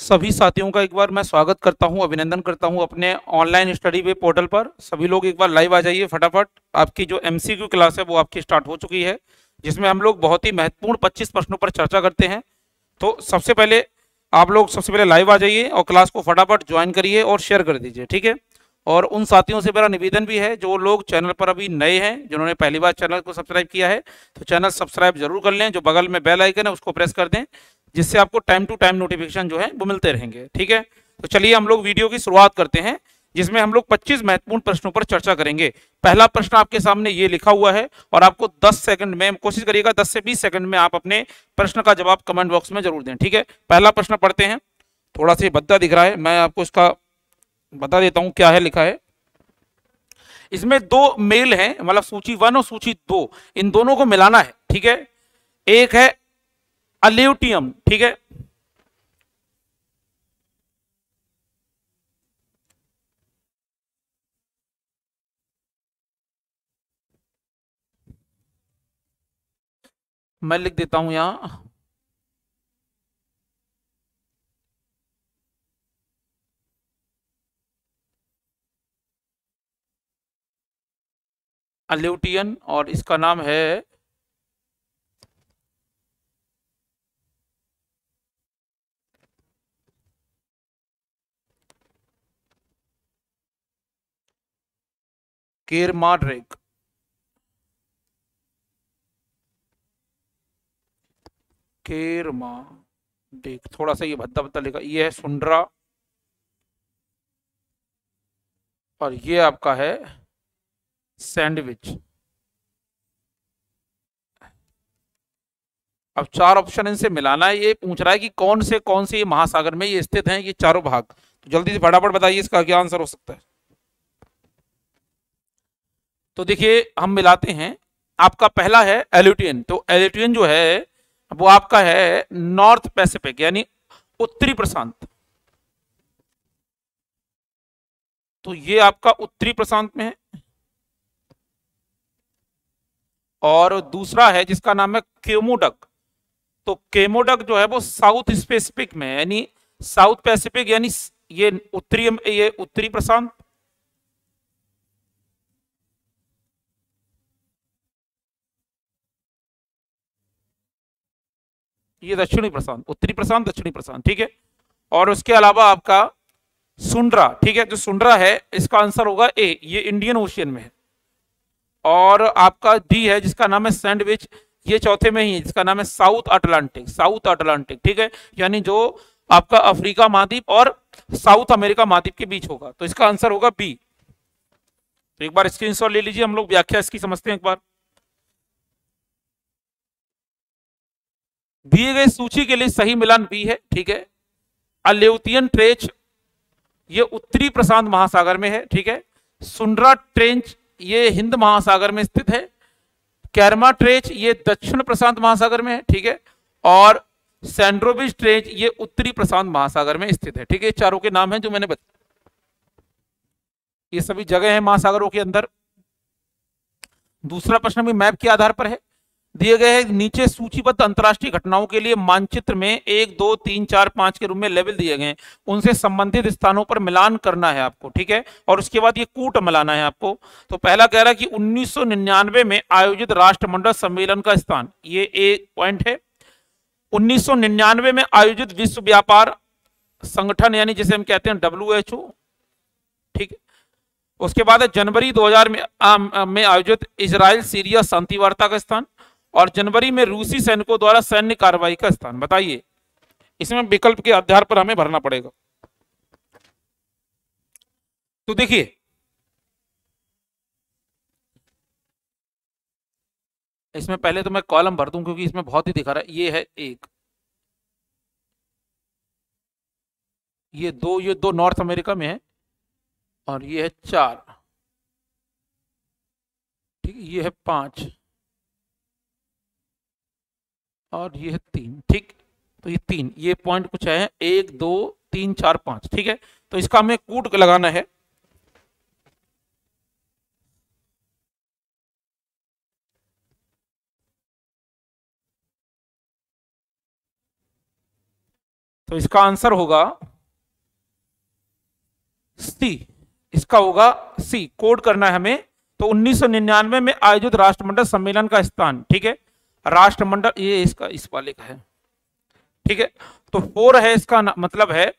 सभी साथियों का एक बार मैं स्वागत करता हूं, अभिनंदन करता हूं अपने ऑनलाइन स्टडी वे पोर्टल पर। सभी लोग एक बार लाइव आ जाइए फटाफट। आपकी जो एमसीक्यू क्लास है वो आपकी स्टार्ट हो चुकी है, जिसमें हम लोग बहुत ही महत्वपूर्ण 25 प्रश्नों पर चर्चा करते हैं। तो सबसे पहले आप लोग सबसे पहले लाइव आ जाइए और क्लास को फटाफट ज्वाइन करिए और शेयर कर दीजिए, ठीक है। और उन साथियों से मेरा निवेदन भी है जो लोग चैनल पर अभी नए हैं, जिन्होंने पहली बार चैनल को सब्सक्राइब किया है, तो चैनल सब्सक्राइब जरूर कर लें। जो बगल में बेल आइकन है उसको प्रेस कर दें, जिससे आपको टाइम टू टाइम नोटिफिकेशन जो है वो मिलते रहेंगे, ठीक है। तो चलिए हम लोग वीडियो की शुरुआत करते हैं, जिसमें हम लोग 25 महत्वपूर्ण प्रश्नों पर चर्चा करेंगे। पहला प्रश्न आपके सामने ये लिखा हुआ है और आपको 10 सेकंड में, कोशिश करिएगा 10 से 20 सेकंड में आप अपने प्रश्न का जवाब कमेंट बॉक्स में जरूर दें, ठीक है। पहला प्रश्न पढ़ते हैं। थोड़ा सा भद्दा दिख रहा है, मैं आपको इसका बता देता हूं क्या है लिखा है। इसमें दो मेल हैं, मतलब सूची 1 और सूची 2, इन दोनों को मिलाना है, ठीक है। एक है अल्यूटियम, ठीक है। मैं लिख देता हूं यहां अल्यूटियन, और इसका नाम है केरमाड्रेक। केरमा डेक, थोड़ा सा ये भद्दा भद्दा लिखा, ये है सुंड्रा, और ये आपका है सैंडविच। अब चार ऑप्शन इनसे मिलाना है। ये पूछ रहा है कि कौन से ये महासागर में ये स्थित हैं, ये चारों भाग। तो जल्दी से फटाफट बताइए इसका क्या आंसर हो सकता है। तो देखिए हम मिलाते हैं। आपका पहला है एल्यूटियन, तो एल्यूटियन जो है वो आपका है नॉर्थ पैसिफिक, यानी उत्तरी प्रशांत। तो ये आपका उत्तरी प्रशांत में है। और दूसरा है जिसका नाम है केमोडक। तो केमोडक जो है वो साउथ स्पेसिफिक में है, यानी साउथ पैसिफिक, यानी ये उत्तरी प्रशांत। ये दक्षिणी प्रशांत, उत्तरी प्रशांत दक्षिणी प्रशांत, ठीक है। और उसके अलावा आपका सुंड्रा, ठीक है। जो सुंड्रा है इसका आंसर होगा ए, ये इंडियन ओशियन में है। और आपका डी है जिसका नाम है सैंडविच, ये चौथे में ही है, जिसका नाम है साउथ अटलांटिक, साउथ अटलांटिक, ठीक है। यानी जो आपका अफ्रीका महाद्वीप और साउथ अमेरिका महाद्वीप के बीच होगा, तो इसका आंसर होगा बी। तो एक बार स्क्रीनशॉट ले लीजिए, हम लोग व्याख्या इसकी समझते हैं एक बार। दिए गए सूची के लिए सही मिलान बी है, ठीक है। अलेउतियन ट्रेच ये उत्तरी प्रशांत महासागर में है, ठीक है। सुंड्रा ट्रेंच ये हिंद महासागर में स्थित है। कैरमा ट्रेच ये दक्षिण प्रशांत महासागर में है, ठीक है। और सैंड्रोविच ट्रेच ये उत्तरी प्रशांत महासागर में स्थित है, ठीक है। चारों के नाम हैं जो मैंने बताया, ये सभी जगह हैं महासागरों के अंदर। दूसरा प्रश्न भी मैप के आधार पर है। दिए गए हैं नीचे सूचीबद्ध अंतरराष्ट्रीय घटनाओं के लिए मानचित्र में 1 2 3 4 5 के रूप में लेवल दिए गए हैं, उनसे संबंधित स्थानों पर मिलान करना है आपको, ठीक है। और उसके बाद ये कूट मिलाना है आपको। तो पहला कह रहा है कि 1999 में आयोजित राष्ट्रमंडल सम्मेलन का स्थान, ये एक पॉइंट है। 1999 में आयोजित विश्व व्यापार संगठन, यानी जिसे हम कहते हैं WHO, ठीक है। उसके बाद है जनवरी 2000 में आयोजित इजराइल सीरिया शांति वार्ता का स्थान। और जनवरी में रूसी सैनिकों द्वारा सैन्य कार्रवाई का स्थान। बताइए, इसमें विकल्प के आधार पर हमें भरना पड़ेगा। तो देखिए इसमें पहले तो मैं कॉलम भर दूं क्योंकि इसमें बहुत ही दिखा रहा है। ये है एक, ये दो नॉर्थ अमेरिका में है, और ये है 4, ठीक है। ये है 5 और ये है 3, ठीक। तो ये 3, ये पॉइंट कुछ है 1 2 3 4 5, ठीक है। तो इसका हमें कूट लगाना है। तो इसका आंसर होगा सी, इसका होगा सी, कोड करना है हमें। तो 1999 में आयोजित राष्ट्रमंडल सम्मेलन का स्थान, ठीक है, राष्ट्रमंडल, ये इसका इस वाले का है, ठीक है। तो 4 है इसका मतलब है।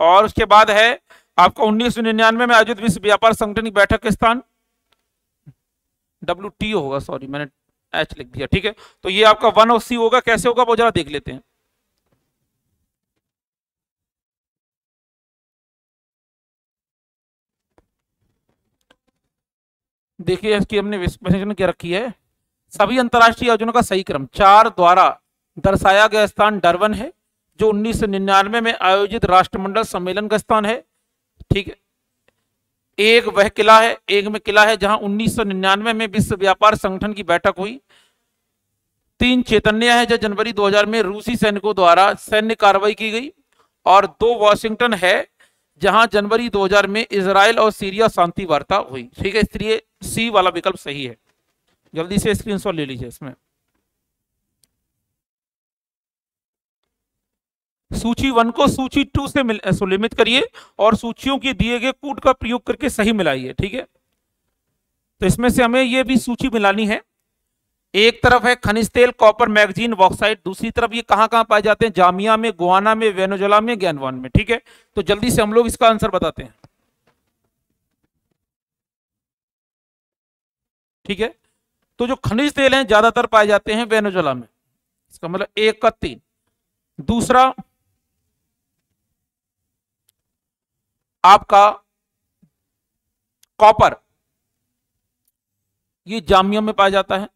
और उसके बाद है आपका 1999 में आयोजित विश्व व्यापार संगठन की बैठक का स्थान, WTO होगा, सॉरी मैंने एच लिख दिया, ठीक है। तो ये आपका 1 और सी होगा। कैसे होगा वो जरा देख लेते हैं। देखिए इसकी हमने विश्लेषण क्या रखी है। सभी अंतर्राष्ट्रीय आयोजनों का सही क्रम 4 द्वारा दर्शाया गया स्थान डरबन है, जो 1999 में आयोजित राष्ट्रमंडल सम्मेलन का स्थान है, ठीक है। एक वह किला है, एक में किला है जहां 1999 में विश्व व्यापार संगठन की बैठक हुई। 3 चैतन्य है जो जनवरी 2000 में रूसी सैनिकों द्वारा सैन्य कार्रवाई की गई। और 2 वॉशिंगटन है जहां जनवरी 2000 में इजराइल और सीरिया शांति वार्ता हुई, ठीक है। इसलिए सी वाला विकल्प सही है। जल्दी से स्क्रीनशॉट ले लीजिए। इसमें सूची 1 को सूची 2 से सुलिमित करिए और सूचियों के दिए गए कोड का प्रयोग करके सही मिलाइए, ठीक है। तो इसमें से हमें ये भी सूची मिलानी है। एक तरफ है खनिज तेल, कॉपर, मैगजीन, बॉक्साइट। दूसरी तरफ ये कहां कहां पाए जाते हैं, जामिया में, गुआना में, वेनेजुएला में, गैनवान में, ठीक है। तो जल्दी से हम लोग इसका आंसर बताते हैं, ठीक है। तो जो खनिज तेल हैं ज्यादातर पाए जाते हैं वेनेजुएला में, इसका मतलब 1 का 3। दूसरा आपका कॉपर, ये जामिया में पाया जाता है।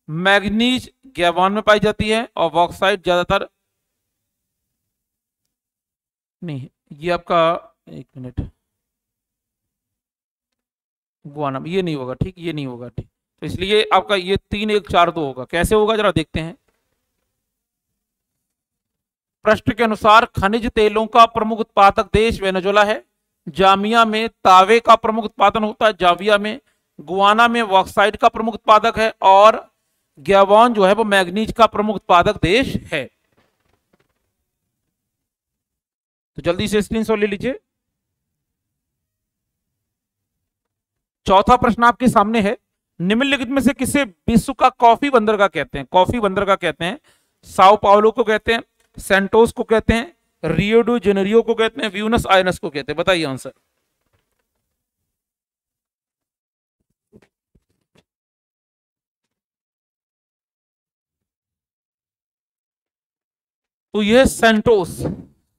मैग्नीज गैवान में पाई जाती है। और बॉक्साइट ज्यादातर नहीं, ये आपका 1 मिनट, गुआना में, ये नहीं होगा, ठीक, ये नहीं होगा, ठीक। तो इसलिए आपका ये 3 1 4 2 होगा। कैसे होगा जरा देखते हैं। प्रश्न के अनुसार खनिज तेलों का प्रमुख उत्पादक देश वेनेजुएला है। जामिया में तावे का प्रमुख उत्पादन होता है, जाविया में। गुआना में बॉक्साइट का प्रमुख उत्पादक है। और गैबॉन जो है वो मैग्नीज का प्रमुख उत्पादक देश है। तो जल्दी से स्क्रीनशॉट ले लीजिए। चौथा प्रश्न आपके सामने है। निम्नलिखित में से किसे विश्व का कॉफी बंदरगाह कहते हैं? कॉफी बंदरगाह कहते हैं साओ पाउलो को कहते हैं, सेंटोस को कहते हैं, रियो डू जेनेरियो को कहते हैं, ब्यूनस आयर्स को कहते हैं। बताइए आंसर। तो यह सेंटोस,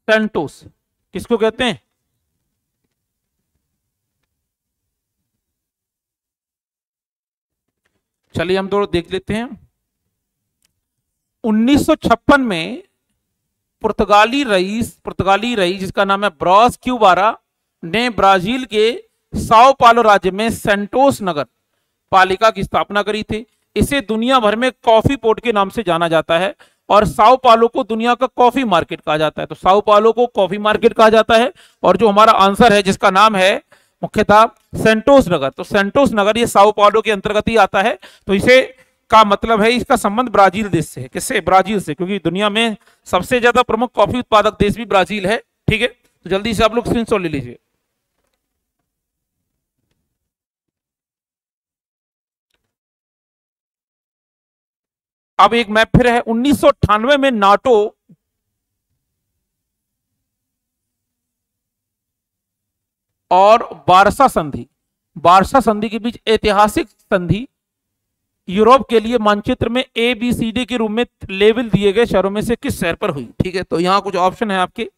सेंटोस किसको कहते हैं? चलिए हम थोड़ा देख लेते हैं। 1956 में पुर्तगाली रईस जिसका नाम है ब्रॉस क्यूबारा ने ब्राजील के साओ पालो राज्य में सेंटोस नगर पालिका की स्थापना करी थी। इसे दुनिया भर में कॉफी पोर्ट के नाम से जाना जाता है और साओ पालो को दुनिया का कॉफी मार्केट कहा जाता है। तो साओ पालो को कॉफी मार्केट कहा जाता है। और जो हमारा आंसर है जिसका नाम है मुख्यतः सेंटोस नगर, तो सेंटोस नगर ये साओ पालो के अंतर्गत ही आता है। तो इसे का मतलब है इसका संबंध ब्राजील देश से है। किससे? ब्राजील से, क्योंकि दुनिया में सबसे ज्यादा प्रमुख कॉफी उत्पादक देश भी ब्राजील है, ठीक है। तो जल्दी से आप लोग स्क्रीनशॉट ले लीजिए। अब एक मैप फिर है। 1998 में नाटो और वार्सा संधि के बीच ऐतिहासिक संधि यूरोप के लिए मानचित्र में ABCD के रूप में लेबल दिए गए शहरों में से किस शहर पर हुई? ठीक है, तो यहां कुछ ऑप्शन है आपके।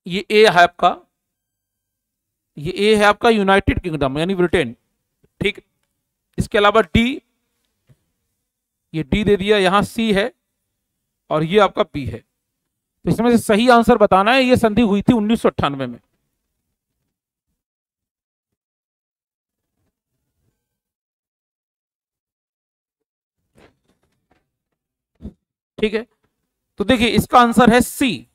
ये ए है आपका, ये ए है आपका यूनाइटेड किंगडम यानी ब्रिटेन, ठीक। इसके अलावा डी, ये डी दे दिया, यहां सी है और ये आपका बी है। तो इसमें से सही आंसर बताना है। ये संधि हुई थी 1998 में। ठीक है, तो देखिए इसका आंसर है सी,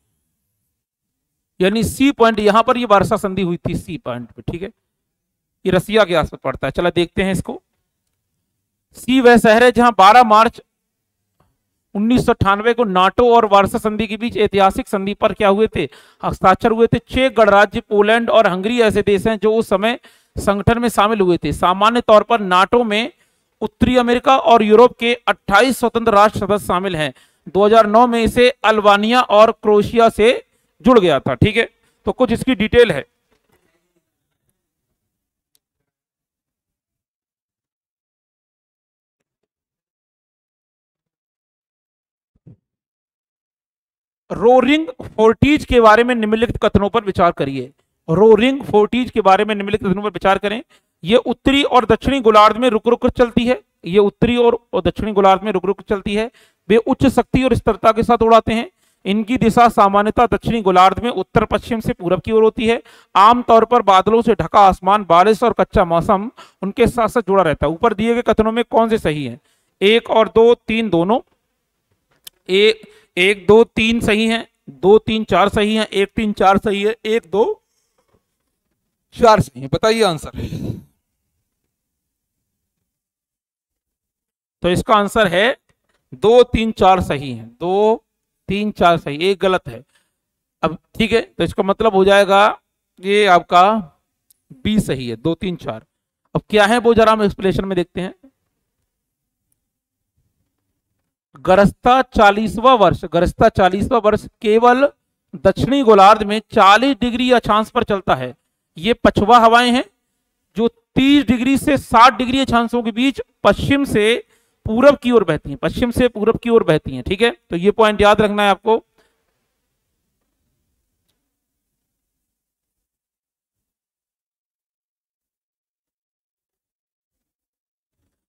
यानी सी पॉइंट। यहां पर ये वार्सा संधि हुई थी सी पॉइंट पे, ठीक है। ये रसिया के आसपास पड़ता है। चला देखते हैं इसको। सी वह शहर है जहां 12 मार्च 1998 को नाटो और वार्सा संधि के बीच ऐतिहासिक संधि पर क्या हुए थे, हस्ताक्षर हुए थे। चेक गणराज्य, पोलैंड और हंगरी ऐसे देश हैं जो उस समय संगठन में शामिल हुए थे। सामान्य तौर पर नाटो में उत्तरी अमेरिका और यूरोप के 28 स्वतंत्र राष्ट्र सदस्य शामिल हैं। 2009 में इसे अल्बानिया और क्रोएशिया से जुड़ गया था। ठीक है, तो कुछ इसकी डिटेल है। रोरिंग फोर्टीज के बारे में निम्नलिखित कथनों पर विचार करिए। रोरिंग फोर्टीज के बारे में निम्नलिखित कथनों पर विचार करें। ये उत्तरी और दक्षिणी गोलार्ध में रुक रुक कर चलती है। ये उत्तरी और दक्षिणी गोलार्ध में रुक रुक कर चलती है। वे उच्च शक्ति और स्थिरता के साथ उड़ाते हैं। इनकी दिशा सामान्यतः दक्षिणी गोलार्ध में उत्तर पश्चिम से पूरब की ओर होती है। आमतौर पर बादलों से ढका आसमान, बारिश और कच्चा मौसम उनके साथ साथ जुड़ा रहता है। ऊपर दिए गए कथनों में कौन से सही है? 1 और 2, 3 दोनों। 1, 2, 3 सही है, 2, 3, 4 सही है, 1, 3, 4 सही है, 1, 2, 4 सही है। बताइए आंसर। तो इसका आंसर है 2, 3, 4 सही है। 2, 3, 4 सही, एक गलत है। अब ठीक है, तो इसका मतलब हो जाएगा ये आपका बी सही है। 2, 3, 4। अब क्या है वो जरा हम एक्सप्लेनेशन में देखते हैं। गरजता 40वां वर्ष केवल दक्षिणी गोलार्ध में 40 डिग्री अक्षांश पर चलता है। ये पछवा हवाएं हैं जो 30 डिग्री से 60 डिग्री अक्षांशों के बीच पश्चिम से पूरब की ओर बहती हैं। पश्चिम से पूरब की ओर बहती हैं। ठीक है, तो ये पॉइंट याद रखना है आपको।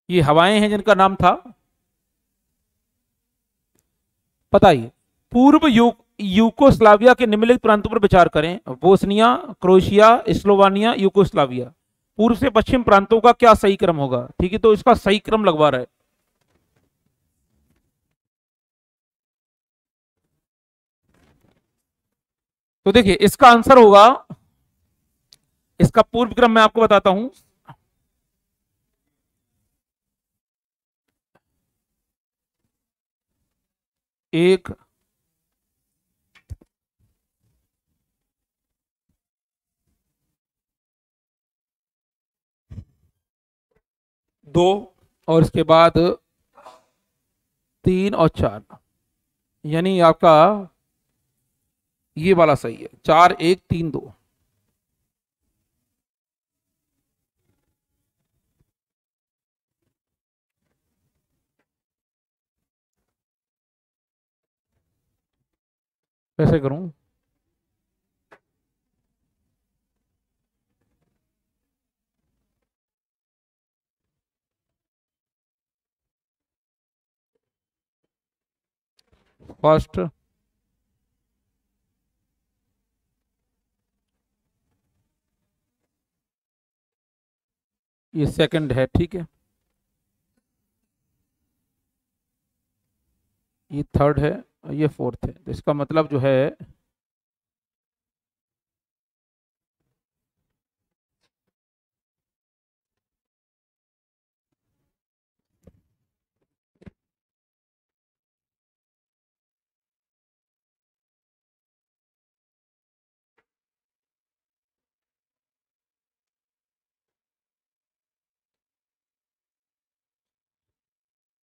ये हवाएं हैं जिनका नाम था, बताइए। पूर्व यूकोस्लाविया के निम्नलिखित प्रांतों पर विचार करें। Bosnia, Croatia, Slovenia, Yugoslavia. पूर्व से पश्चिम प्रांतों का क्या सही क्रम होगा? ठीक है, तो इसका सही क्रम लगवा रहा है। तो देखिए इसका आंसर होगा, इसका पूर्व क्रम मैं आपको बताता हूं। एक, 2 और इसके बाद 3 और 4, यानी आपका ये वाला सही है। 4, 1, 3, 2। कैसे करूं? फर्स्ट, ये सेकंड है। ठीक है, ये थर्ड है, ये फोर्थ है। तो इसका मतलब जो है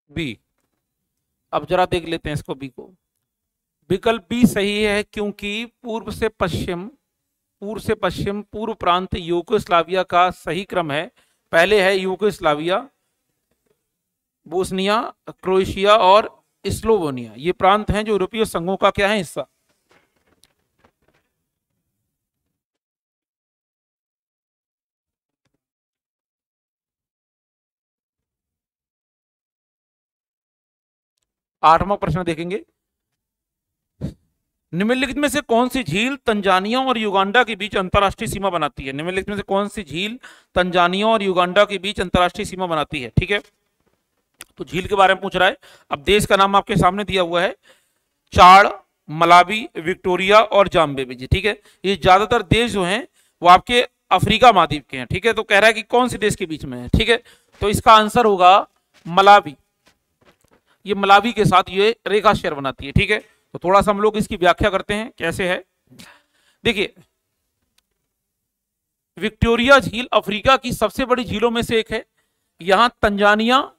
बी। अब जरा देख लेते हैं इसको, बी को। विकल्प बी सही है क्योंकि पूर्व प्रांत यूगोस्लाविया का सही क्रम है। पहले है यूगोस्लाविया, बोस्निया, क्रोएशिया और स्लोवेनिया। ये प्रांत हैं जो यूरोपीय संघों का क्या है, हिस्सा। आठवां प्रश्न देखेंगे। निम्नलिखित में से कौन सी झील तंजानिया और युगांडा के बीच अंतरराष्ट्रीय सीमा बनाती है? निम्नलिखित में से कौन सी झील तंजानिया और युगांडा के बीच अंतरराष्ट्रीय सीमा बनाती है? ठीक है, तो झील के बारे में पूछ रहा है। अब देश का नाम आपके सामने दिया हुआ है, चाड, मलावी, विक्टोरिया और जाम्बेबी। ठीक है, ये ज्यादातर देश जो हैं वो आपके अफ्रीका महाद्वीप के हैं। ठीक है, तो कह रहा है कि कौन से देश के बीच में है। ठीक है, तो इसका आंसर होगा मलावी। ये मलावी के साथ ये रेखा शेयर बनाती है। ठीक है, तो थोड़ा सा हम लोग इसकी व्याख्या करते हैं कैसे है। देखिए, विक्टोरिया झील अफ्रीका की सबसे बड़ी झीलों में से एक है। यहां तंजानिया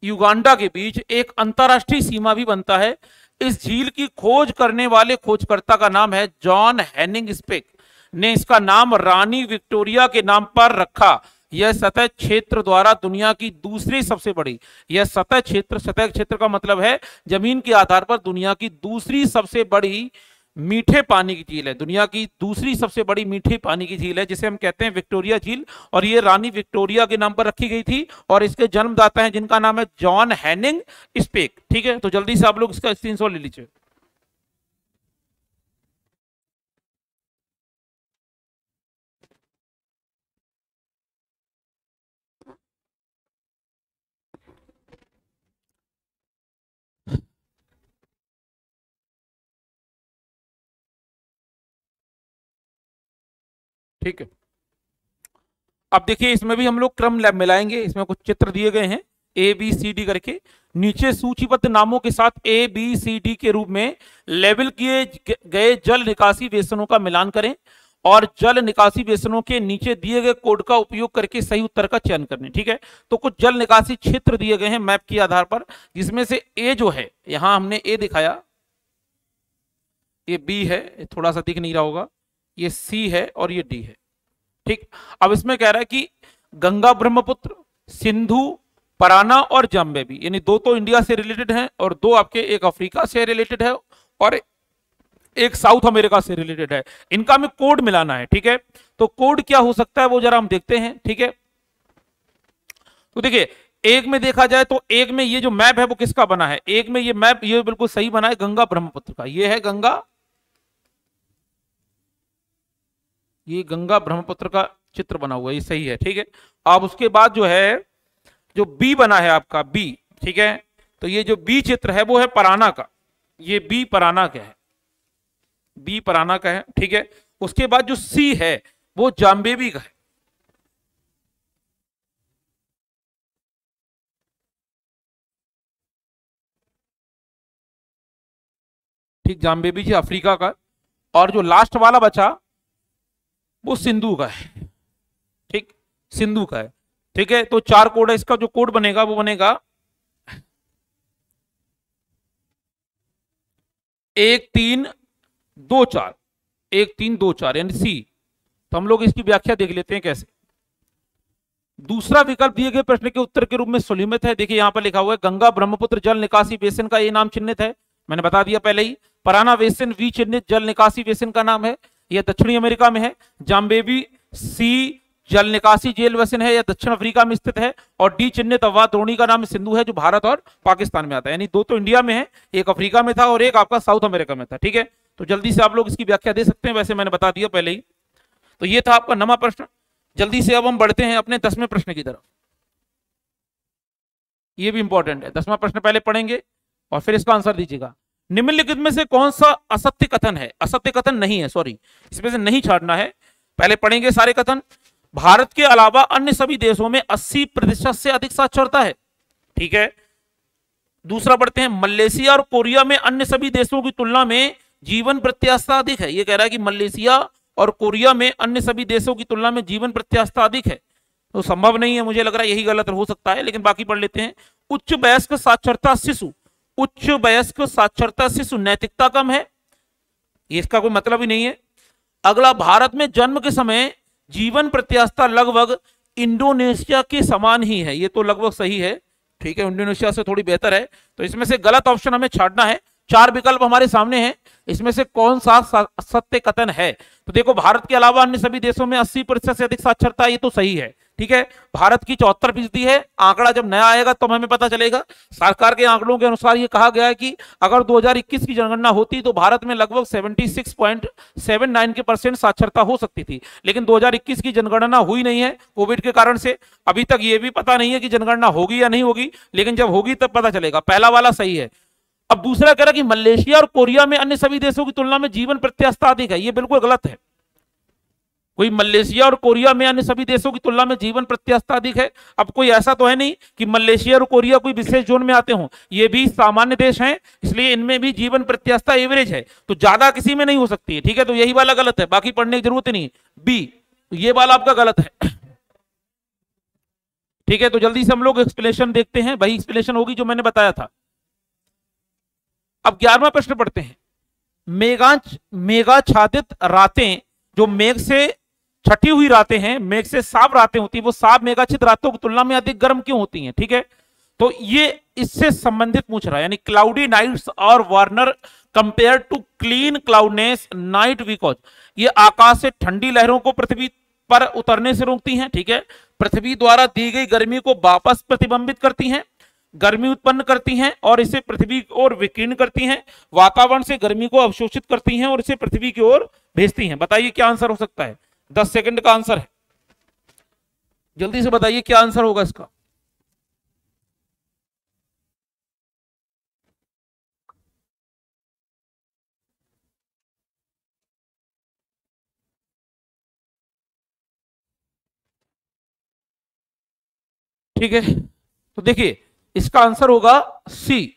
युगांडा के बीच एक अंतरराष्ट्रीय सीमा भी बनता है। इस झील की खोज करने वाले खोजकर्ता का नाम है जॉन हेनिंग स्पेक ने इसका नाम रानी विक्टोरिया के नाम पर रखा। यह सतह क्षेत्र द्वारा दुनिया की दूसरी सबसे बड़ी, यह सतह क्षेत्र का मतलब है जमीन के आधार पर दुनिया की दूसरी सबसे बड़ी मीठे पानी की झील है। दुनिया की दूसरी सबसे बड़ी मीठे पानी की झील है जिसे हम कहते हैं विक्टोरिया झील, और ये रानी विक्टोरिया के नाम पर रखी गई थी और इसके जन्मदाता हैं जिनका नाम है जॉन हेनिंग स्पेक। ठीक है, तो जल्दी से आप लोग इसका स्क्रीनशॉट ले लीजिए। ठीक है, अब देखिए इसमें भी हम लोग क्रम मिलाएंगे। इसमें कुछ चित्र दिए गए हैं ए बी सी डी करके, नीचे सूचीबद्ध नामों के साथ ए बी सी डी के रूप में लेबल किए गए जल निकासी बेसिनों का मिलान करें और जल निकासी बेसिनों के नीचे दिए गए कोड का उपयोग करके सही उत्तर का चयन करें। ठीक है, तो कुछ जल निकासी क्षेत्र दिए गए हैं मैप के आधार पर, जिसमें से ए जो है, यहां हमने ए दिखाया, ये बी है, थोड़ा सा दिख नहीं रहा होगा, ये सी है और ये डी है। ठीक, अब इसमें कह रहा है कि गंगा ब्रह्मपुत्र, सिंधु, पराना और जाम्बेबी, यानी दो तो इंडिया से रिलेटेड हैं और दो आपके, एक अफ्रीका से रिलेटेड है और एक साउथ अमेरिका से रिलेटेड है। इनका हमें कोड मिलाना है। ठीक है, तो कोड क्या हो सकता है वो जरा हम देखते हैं। ठीक है, तो देखिए एक में देखा जाए तो एक में ये जो मैप है वो किसका बना है, एक में ये मैप ये बिल्कुल सही बना है गंगा ब्रह्मपुत्र का, ये है गंगा, ये गंगा ब्रह्मपुत्र का चित्र बना हुआ है, ये सही है। ठीक है, अब उसके बाद जो है जो बी बना है आपका बी, ठीक है, तो ये जो बी चित्र है वो है पराना का, ये बी पराना का है, बी पराना का है। ठीक है, उसके बाद जो सी है वो जाम्बेबी का है। ठीक, जाम्बेबी जी अफ्रीका का, और जो लास्ट वाला बचा वो सिंधु का है। ठीक, सिंधु का है। ठीक है, तो चार कोड है, इसका जो कोड बनेगा वो बनेगा 1324, 1324 यानी सी। तो हम लोग इसकी व्याख्या देख लेते हैं कैसे। दूसरा विकल्प दिए गए प्रश्न के उत्तर के रूप में सुलिमित है। देखिए यहां पर लिखा हुआ है गंगा ब्रह्मपुत्र जल निकासी बेसिन का ये नाम चिन्हित है, मैंने बता दिया पहले ही। पराना बेसिन वी चिन्हित जल निकासी बेसिन का नाम है, यह दक्षिणी अमेरिका में है। जाम्बेबी सी जल निकासी जेल बेसिन है, यह दक्षिण अफ्रीका में स्थित है। और डी चिन्हित अववाद द्रोणी का नाम सिंधु है जो भारत और पाकिस्तान में आता है, यानी दो तो इंडिया में है, एक अफ्रीका में था और एक आपका साउथ अमेरिका में था। ठीक है, तो जल्दी से आप लोग इसकी व्याख्या दे सकते हैं, वैसे मैंने बता दिया पहले ही। तो ये था आपका 9वां प्रश्न। जल्दी से अब हम बढ़ते हैं अपने 10वें प्रश्न की तरफ। ये भी इंपॉर्टेंट है, 10वां प्रश्न पहले पढ़ेंगे और फिर इसका आंसर दीजिएगा। निम्नलिखित में से कौन सा असत्य कथन है, असत्य कथन नहीं है, सॉरी, इसमें से नहीं छाड़ना है, पहले पढ़ेंगे सारे कथन। भारत के अलावा अन्य सभी देशों में 80% से अधिक साक्षरता है। ठीक है, दूसरा बढ़ते हैं, मलेशिया और कोरिया में अन्य सभी देशों की तुलना में जीवन प्रत्याशा अधिक है। यह कह रहा है कि मलेशिया और कोरिया में अन्य सभी देशों की तुलना में जीवन प्रत्याशा अधिक है, तो संभव नहीं है, मुझे लग रहा है यही गलत हो सकता है, लेकिन बाकी पढ़ लेते हैं। उच्च वयस्क साक्षरता शिशु, उच्च वयस्क साक्षरता शिशु नैतिकता कम है, इसका कोई मतलब ही नहीं है। अगला, भारत में जन्म के समय जीवन प्रत्याशा लगभग इंडोनेशिया के समान ही है, ये तो लगभग सही है। ठीक है, इंडोनेशिया से थोड़ी बेहतर है, तो इसमें से गलत ऑप्शन हमें छाड़ना है। 4 विकल्प हमारे सामने हैं, इसमें से कौन सा सत्य कथन है। तो देखो, भारत के अलावा अन्य सभी देशों में 80% से अधिक साक्षरता, ये तो सही है। ठीक है, भारत की 74% है। आंकड़ा जब नया आएगा तो हमें पता चलेगा। सरकार के आंकड़ों के अनुसार ये कहा गया है कि अगर 2021 की जनगणना होती तो भारत में लगभग 76.79% साक्षरता हो सकती थी, लेकिन 2021 की जनगणना हुई नहीं है कोविड के कारण से। अभी तक ये भी पता नहीं है कि जनगणना होगी या नहीं होगी, लेकिन जब होगी तब पता चलेगा। पहला वाला सही है। अब दूसरा कह रहा कि मलेशिया और कोरिया में अन्य सभी देशों की तुलना में जीवन प्रत्याशा अधिक है, ये बिल्कुल गलत है। कोई मलेशिया और कोरिया में अन्य सभी देशों की तुलना में जीवन प्रत्याशा अधिक है। अब कोई ऐसा तो है नहीं कि मलेशिया और कोरिया कोई विशेष जोन में आते हों, ये भी सामान्य देश हैं, इसलिए इनमें भी जीवन प्रत्याशा एवरेज है, तो ज्यादा किसी में नहीं हो सकती है। ठीक है, तो यही वाला गलत है, बाकी पढ़ने की जरूरत नहीं। बी, तो ये वाला आपका गलत है। ठीक है, तो जल्दी से हम लोग एक्सप्लेनेशन देखते हैं, वही एक्सप्लेनेशन होगी जो मैंने बताया था। अब 11वां प्रश्न पढ़ते हैं। मेघाच्छादित रातें, जो मेघ से छटी हुई रातें हैं, मेघ से साफ रातें होती है, वो साफ मेघाच्छादित रातों की तुलना में अधिक गर्म क्यों होती हैं? ठीक है, तो ये इससे संबंधित पूछ रहा है, यानी क्लाउडी नाइट्स और warmer compare to clean cloudless night because, ये आकाश से ठंडी लहरों को पृथ्वी पर उतरने से रोकती हैं। ठीक है, पृथ्वी द्वारा दी गई गर्मी को वापस प्रतिबिंबित करती हैं, गर्मी उत्पन्न करती हैं और इसे पृथ्वी की ओर विकीर्ण करती हैं, वातावरण से गर्मी को अवशोषित करती हैं और इसे पृथ्वी की ओर भेजती हैं। बताइए क्या आंसर हो सकता है? 10 सेकंड का आंसर है, जल्दी से बताइए क्या आंसर होगा इसका। ठीक है, तो देखिए इसका आंसर होगा सी,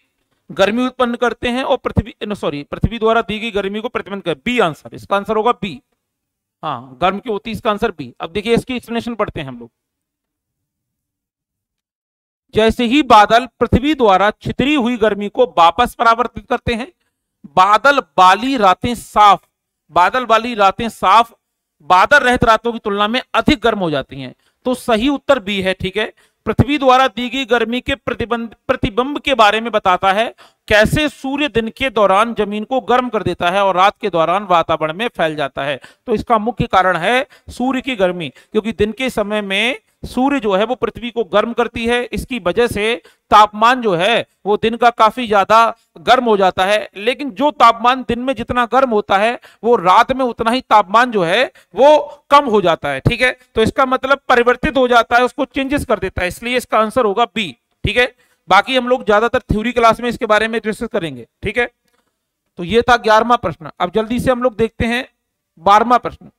गर्मी उत्पन्न करते हैं और पृथ्वी द्वारा दी गई गर्मी को प्रतिबंध कर, बी आंसर, इसका आंसर होगा बी। हाँ, गर्म की होती है, इसका आंसर बी। अब देखिए इसकी एक्सप्लेनेशन पढ़ते हैं हम लोग। जैसे ही बादल पृथ्वी द्वारा छितरी हुई गर्मी को वापस परावर्तित करते हैं, बादल वाली रातें साफ, बादल वाली रातें साफ बादल रहित रातों की तुलना में अधिक गर्म हो जाती हैं, तो सही उत्तर बी है। ठीक है, पृथ्वी द्वारा दी गई गर्मी के प्रतिबिंब के बारे में बताता है, कैसे सूर्य दिन के दौरान जमीन को गर्म कर देता है और रात के दौरान वातावरण में फैल जाता है। तो इसका मुख्य कारण है सूर्य की गर्मी, क्योंकि दिन के समय में सूर्य जो है वो पृथ्वी को गर्म करती है, इसकी वजह से तापमान जो है वो दिन का काफी ज्यादा गर्म हो जाता है। लेकिन जो तापमान दिन में जितना गर्म होता है वो रात में उतना ही तापमान जो है वो कम हो जाता है। ठीक है, तो इसका मतलब परिवर्तित हो जाता है, उसको चेंजेस कर देता है, इसलिए इसका आंसर होगा बी। ठीक है, बाकी हम लोग ज्यादातर थ्योरी क्लास में इसके बारे में डिस्कस करेंगे। ठीक है, तो ये था 11वां प्रश्न। अब जल्दी से हम लोग देखते हैं 12वां प्रश्न।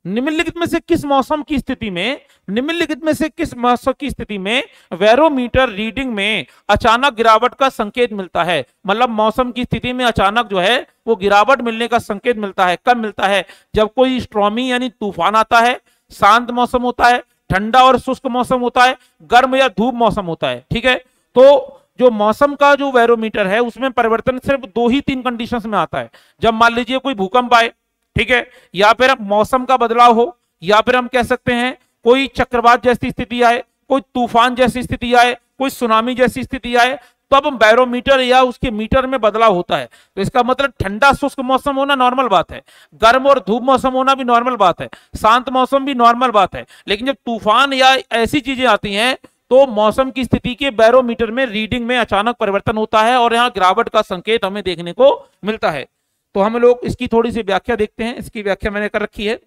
निम्नलिखित में से किस मौसम की स्थिति में, निम्नलिखित में से किस मौसम की स्थिति में बैरोमीटर रीडिंग में अचानक गिरावट का संकेत मिलता है? मतलब मौसम की स्थिति में अचानक जो है वो गिरावट मिलने का संकेत मिलता है। कब मिलता है? जब कोई स्ट्रॉमी यानी तूफान आता है, शांत मौसम होता है, ठंडा और शुष्क मौसम होता है, गर्म या धूप मौसम होता है। ठीक है, तो जो मौसम का जो बैरोमीटर है उसमें परिवर्तन सिर्फ 2 ही 3 कंडीशंस में आता है। जब मान लीजिए कोई भूकंप आए, ठीक है, या फिर मौसम का बदलाव हो, या फिर हम कह सकते हैं कोई चक्रवात जैसी स्थिति आए, कोई तूफान जैसी स्थिति आए, कोई सुनामी जैसी स्थिति आए, तब तो बैरोमीटर या उसके मीटर में बदलाव होता है। तो इसका मतलब ठंडा शुष्क मौसम होना नॉर्मल बात है, गर्म और धूप मौसम होना भी नॉर्मल बात है, शांत मौसम भी नॉर्मल बात है। लेकिन जब तूफान या ऐसी चीजें आती हैं तो मौसम की स्थिति के बैरोमीटर में रीडिंग में अचानक परिवर्तन होता है और यहाँ गिरावट का संकेत हमें देखने को मिलता है। तो हम लोग इसकी थोड़ी सी व्याख्या देखते हैं। इसकी व्याख्या मैंने कर रखी है,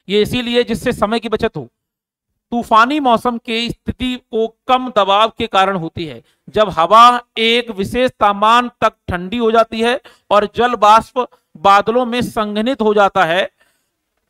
ये इसीलिए जिससे समय की बचत हो। तूफानी मौसम की स्थिति को कम दबाव के कारण होती है, जब हवा एक विशेष तापमान तक ठंडी हो जाती है और जल वाष्प बादलों में संघनित हो जाता है,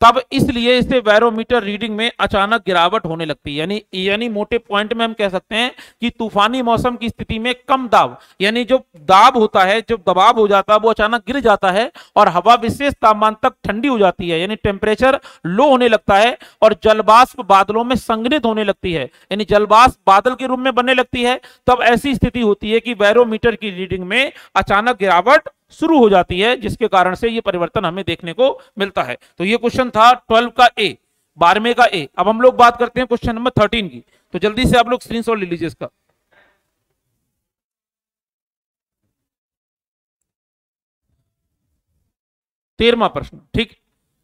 तब इसलिए इसे बैरोमीटर रीडिंग में अचानक गिरावट होने लगती है। यानी मोटे पॉइंट में हम कह सकते हैं कि तूफानी मौसम की स्थिति में कम दाब, यानी जो दाब होता है, जो दबाव हो जाता है वो अचानक गिर जाता है और हवा विशेष तापमान तक ठंडी हो जाती है, यानी टेम्परेचर लो होने लगता है और जलवाष्प बादलों में संघनित होने लगती है, यानी जलवाष्प बादल के रूप में बनने लगती है। तब ऐसी स्थिति होती है कि बैरोमीटर की रीडिंग में अचानक गिरावट शुरू हो जाती है, जिसके कारण से ये परिवर्तन हमें देखने को मिलता है। तो ये क्वेश्चन था 12 का ए, 12वें का ए। अब हम लोग बात करते हैं क्वेश्चन नंबर 13 की। तो जल्दी से आप लोग स्क्रीनशॉट ले लीजिए इसका। तेरहवां प्रश्न, ठीक,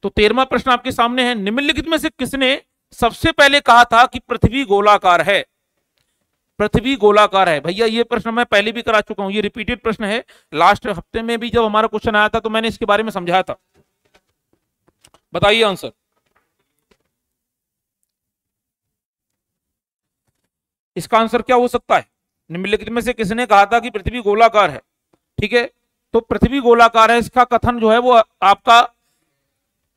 तो 13वां प्रश्न आपके सामने है। निम्नलिखित में से किसने सबसे पहले कहा था कि पृथ्वी गोलाकार है? पृथ्वी गोलाकार है। भैया ये प्रश्न मैं पहले भी करा चुका हूं, ये रिपीटेड प्रश्न है। लास्ट हफ्ते में भी जब हमारा क्वेश्चन आया था तो मैंने इसके बारे में समझाया था। बताइए आंसर। इसका आंसर क्या हो सकता है? निम्नलिखित में से किसने कहा था कि पृथ्वी गोलाकार है? ठीक है, तो पृथ्वी गोलाकार है, इसका कथन जो है वो आपका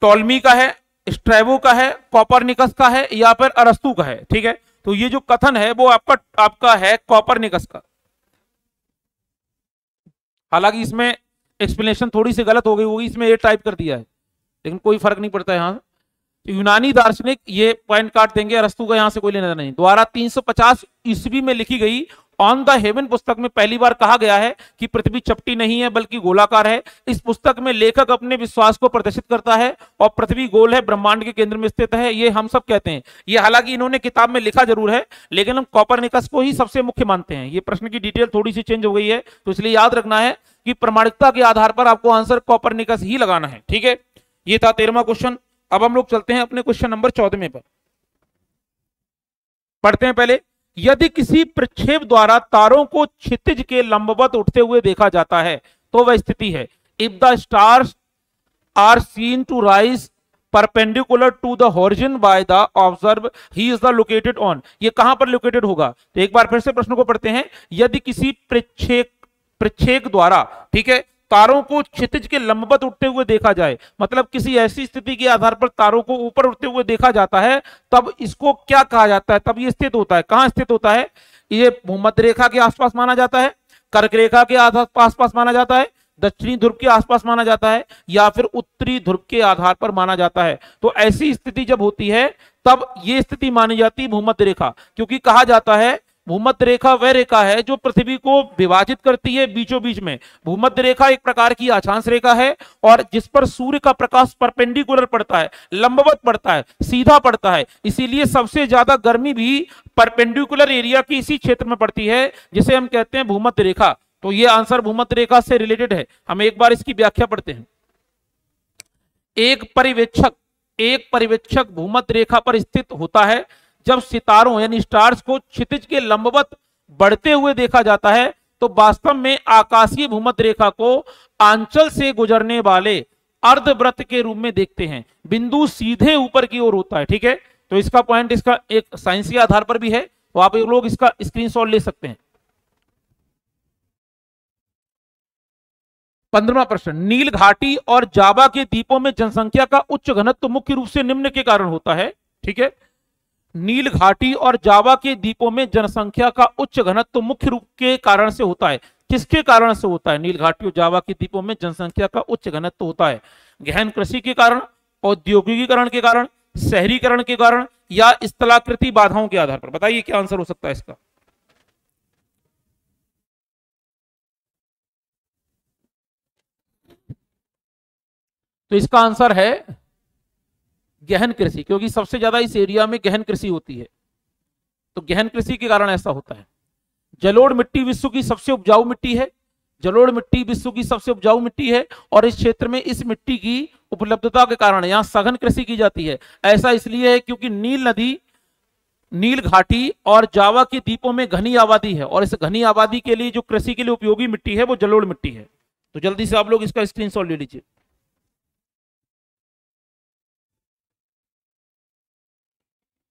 टॉलमी का है, स्ट्रैबो का है, कॉपरनिकस का है, या फिर अरस्तु का है। ठीक है, तो ये जो कथन है वो आपका है कॉपरनिकस का। हालांकि इसमें एक्सप्लेनेशन थोड़ी सी गलत हो गई होगी, इसमें ये टाइप कर दिया है, लेकिन कोई फर्क नहीं पड़ता यहां। तो यूनानी दार्शनिक, ये पॉइंट काट देंगे, अरस्तु का यहां से कोई लेना नहीं, द्वारा 350 ईस्वी में लिखी गई ऑन द हेवन पुस्तक में पहली बार कहा गया है कि पृथ्वी चपटी नहीं है बल्कि गोलाकार है। इस पुस्तक में लेखक अपने विश्वास को प्रदर्शित करता है और पृथ्वी गोल है, ब्रह्मांड के केंद्र में स्थित है, ये हम सब कहते हैं। ये हालांकि इन्होंने किताब में लिखा जरूर है, लेकिन हम कॉपरनिकस को ही सबसे मुख्य मानते हैं। ये प्रश्न की डिटेल थोड़ी सी चेंज हो गई है, तो इसलिए याद रखना है कि प्रामाणिकता के आधार पर आपको आंसर कॉपरनिकस ही लगाना है। ठीक है, ये था 13वां क्वेश्चन। अब हम लोग चलते हैं अपने क्वेश्चन नंबर 14वें पर। पढ़ते हैं पहले। यदि किसी प्रक्षेप द्वारा तारों को क्षितिज के लंबवत उठते हुए देखा जाता है तो वह स्थिति है, if the stars are seen to rise perpendicular to the horizon by the observe he is the located on. ये कहां पर लोकेटेड होगा? तो एक बार फिर से प्रश्न को पढ़ते हैं। यदि किसी प्रक्षेप द्वारा, ठीक है, तारों को क्षितिज के लंबवत उठते हुए देखा जाए, मतलब किसी ऐसी स्थिति के आधार पर तारों को ऊपर उठते हुए देखा जाता है, तब इसको क्या कहा जाता है? तब ये स्थित होता है, कहां स्थित होता है? ये भूमध्य रेखा के आसपास माना जाता है, कर्क रेखा के आसपास माना जाता है, दक्षिणी ध्रुव के आसपास माना जाता है, या फिर उत्तरी ध्रुव के आधार पर माना जाता है। तो ऐसी स्थिति जब होती है तब ये स्थिति मानी जाती है भूमध्य रेखा, क्योंकि कहा जाता है भूमध्य रेखा वह रेखा है जो पृथ्वी को विभाजित करती है बीचों बीच में। भूमध्य रेखा एक प्रकार की अक्षांश रेखा है और जिस पर सूर्य का प्रकाश परपेंडिकुलर पड़ता है, लंबवत पड़ता है, सीधा पड़ता है। इसीलिए सबसे ज्यादा गर्मी भी परपेंडिकुलर एरिया की इसी क्षेत्र में पड़ती है, जिसे हम कहते हैं भूमध्य रेखा। तो ये आंसर भूमध्य रेखा से रिलेटेड है। हम एक बार इसकी व्याख्या पढ़ते हैं। एक पर्यवेक्षक भूमध्य रेखा पर स्थित होता है जब सितारों यानी स्टार्स को क्षितिज के लंबवत बढ़ते हुए देखा जाता है, तो वास्तव में आकाशीय भूमध्य रेखा को आंचल से गुजरने वाले अर्धवृत्त के रूप में देखते हैं। बिंदु सीधे ऊपर की ओर होता है। ठीक है, तो इसका पॉइंट इसका एक साइंसी आधार पर भी है, तो आप लोग इसका स्क्रीनशॉट ले सकते हैं। 15वां प्रश्न। नील घाटी और जावा के द्वीपों में जनसंख्या का उच्च घनत्व मुख्य रूप से निम्न के कारण होता है। ठीक है, नील घाटी और जावा के द्वीपों में जनसंख्या का उच्च घनत्व मुख्य रूप के कारण से होता है। किसके कारण से होता है? नील घाटी और जावा के द्वीपों में जनसंख्या का उच्च घनत्व होता है गहन कृषि के कारण, औद्योगिकीकरण के कारण, शहरीकरण के कारण, या स्थलाकृति बाधाओं के आधार पर। बताइए क्या आंसर हो सकता है इसका? तो इसका आंसर है गहन कृषि, क्योंकि सबसे ज्यादा इस एरिया में गहन कृषि होती है, तो गहन कृषि के कारण ऐसा होता है। जलोढ़ मिट्टी विश्व की सबसे उपजाऊ मिट्टी है। जलोढ़ मिट्टी विश्व की सबसे उपजाऊ मिट्टी है और इस क्षेत्र में इस मिट्टी की उपलब्धता के कारण यहां सघन कृषि की जाती है। ऐसा इसलिए है क्योंकि नील नदी, नील घाटी और जावा के द्वीपों में घनी आबादी है और इस घनी आबादी के लिए जो कृषि के लिए उपयोगी मिट्टी है वो जलोढ़ मिट्टी है। तो जल्दी से आप लोग इसका स्क्रीनशॉट ले लीजिए।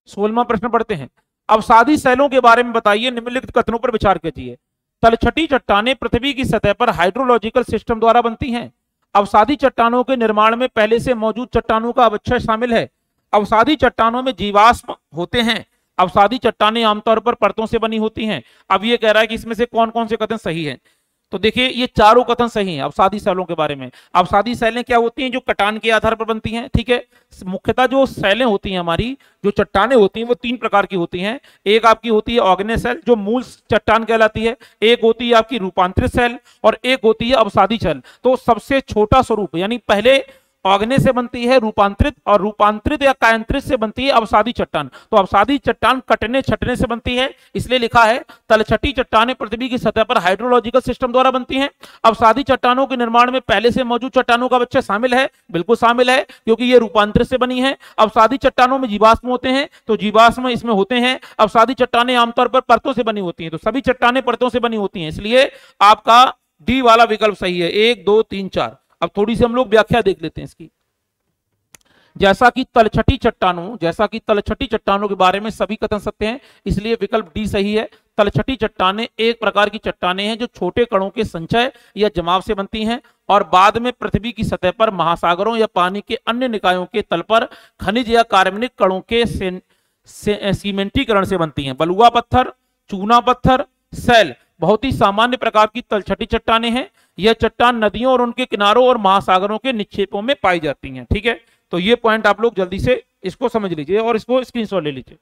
16वां प्रश्न पढ़ते हैं। अवसादी शैलों के बारे में बताइए, निम्नलिखित कथनों पर विचार कीजिए। तलछटी चट्टानें पृथ्वी की सतह पर हाइड्रोलॉजिकल सिस्टम द्वारा बनती हैं। अवसादी चट्टानों के निर्माण में पहले से मौजूद चट्टानों का अवक्षय शामिल है। अवसादी चट्टानों में जीवाश्म होते हैं। अवसादी चट्टानें आमतौर पर परतों से बनी होती हैं। अब ये कह रहा है कि इसमें से कौन कौन से कथन सही हैं। तो देखिए ये चारों कथन सही हैं अवसादी शैलों के बारे में। अवसादी शैलें क्या होती हैं? जो कटान के आधार पर बनती हैं। ठीक है, मुख्यतः जो शैलें होती हैं हमारी, जो चट्टानें होती हैं वो 3 प्रकार की होती हैं। एक आपकी होती है ऑर्गेनेज शैल जो मूल चट्टान कहलाती है, एक होती है आपकी रूपांतरित शैल और एक होती है अवसादी शैल। तो सबसे छोटा स्वरूप यानी पहले ऑर्गेनेज से बनती है रूपांतरित, और रूपांतरित या कायांतरित से बनती है अवसादी चट्टान। तो अवसादी चट्टान कटने छटने से बनती है, इसलिए लिखा है तलछटी चट्टानें पृथ्वी की सतह पर हाइड्रोलॉजिकल सिस्टम द्वारा बनती हैं। अवसादी चट्टानों के निर्माण में पहले से मौजूद चट्टानों का अवक्षय शामिल है। बिल्कुल शामिल है, क्योंकि ये रूपांतरित से बनी है। अवसादी चट्टानों में जीवाश्म होते हैं, तो जीवाश्म इसमें होते हैं। अवसादी चट्टानें आमतौर पर परतों से बनी होती हैं, तो सभी चट्टानें परतों से बनी होती हैं, इसलिए आपका डी वाला विकल्प सही है। 1 2 3 4। अब थोड़ी सी हम लोग व्याख्या देख लेते हैं इसकी। जैसा कि तलछटी चट्टानों के बारे में सभी कथन सत्य हैं, इसलिए विकल्प डी सही है। तलछटी चट्टानें एक प्रकार की चट्टानें हैं जो छोटे कणों के संचय या जमाव से बनती हैं और बाद में पृथ्वी की सतह पर महासागरों या पानी के अन्य निकायों के तल पर खनिज या कार्बनिक कणों के सीमेंटीकरण से बनती हैं। बलुआ पत्थर, चूना पत्थर, सैल बहुत ही सामान्य प्रकार की तलछटी चट्टानें हैं। यह चट्टान नदियों और उनके किनारों और महासागरों के निक्षेपों में पाई जाती हैं। ठीक है, तो ये पॉइंट आप लोग जल्दी से इसको समझ लीजिए और इसको स्क्रीनशॉट ले लीजिए।